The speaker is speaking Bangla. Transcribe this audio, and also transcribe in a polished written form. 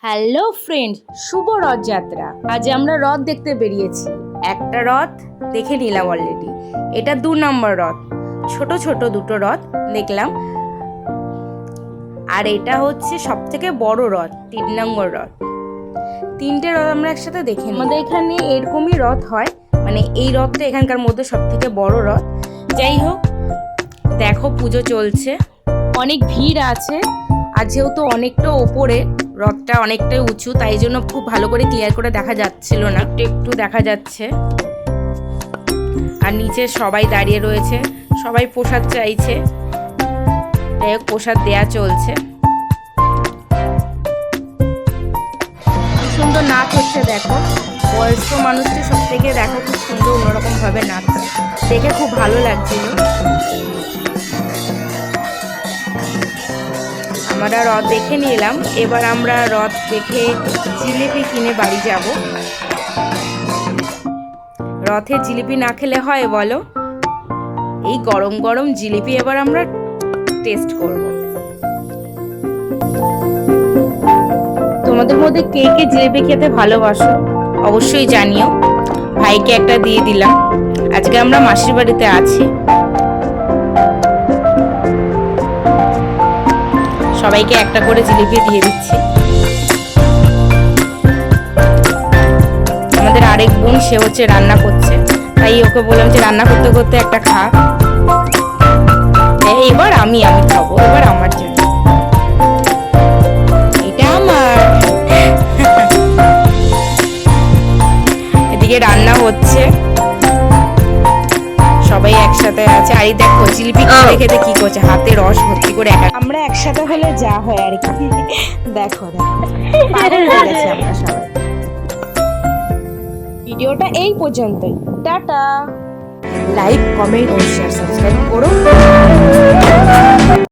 হ্যালো ফ্রেন্ড, শুভ রথযাত্রা। আজ আমরা রথ দেখতে বেরিয়েছি। একটা রথ দেখে নিলাম অলরেডি, এটা 2 নম্বর রথ। ছোট ছোট দুটো রথ দেখলাম, আর এটা হচ্ছে সব থেকে বড় রথ, 3 নম্বর রথ। 3টে রথ আমরা একসাথে দেখে নিই। আমাদের এখানে এরকমই রথ হয়, মানে এই রথটা এখানকার মধ্যে সব থেকে বড় রথ। যাই হোক, দেখো পুজো চলছে, অনেক ভিড় আছে। আর যেহেতু অনেকটা ওপরে, রথটা অনেকটাই উঁচু, তাই জন্য খুব ভালো করে ক্লিয়ার করে দেখা যাচ্ছিল না, একটু একটু দেখা যাচ্ছে। আর নিচে সবাই দাঁড়িয়ে রয়েছে, সবাই প্রসাদ চাইছে। যাই হোক, প্রসাদ দেয়া চলছে। খুব সুন্দর নাচ হচ্ছে, দেখো বয়স্ক মানুষটি সব থেকে দেখো খুব সুন্দর অন্যরকম ভাবে নাচ, দেখে খুব ভালো লাগছিল। আমরা রথ দেখে নিলাম, এবার আমরা রথ দেখে জিলিপি কিনে বাড়ি যাব। রথে জিলিপি না খেলে হয় বলো? এই গরম গরম জিলিপি এবার আমরা টেস্ট করব। তোমাদের মধ্যে কে কে জিলিপি খেতে ভালোবাসো অবশ্যই জানিও। ভাইকে একটা দিয়ে দিলাম, আজকে আমরা মাসির বাড়িতে আছি। সবাইকে একটা করে জিলিপি দিয়ে দিচ্ছি। আমাদের আরেক বোন, সে হচ্ছে রান্না করছে, তাই ওকে বললাম যে রান্না করতে করতে একটা খা। এবার আমি খাবো, এবার আমার জন্য, এটা আমার। এদিকে রান্না হচ্ছে, সবাই একসাথে আছে। আর এই দেখো জিলিপি খেতে খেতে কি করছে, হাতে রস ভর্তি করে। আমরা একসাথে হলে যা হয় আর কি। দেখো পাগল হয়ে গেছি আমরা সবাই। ভিডিওটা এই পর্যন্তই, টাটা। লাইক, কমেন্ট ও শেয়ার, সাবস্ক্রাইব করো।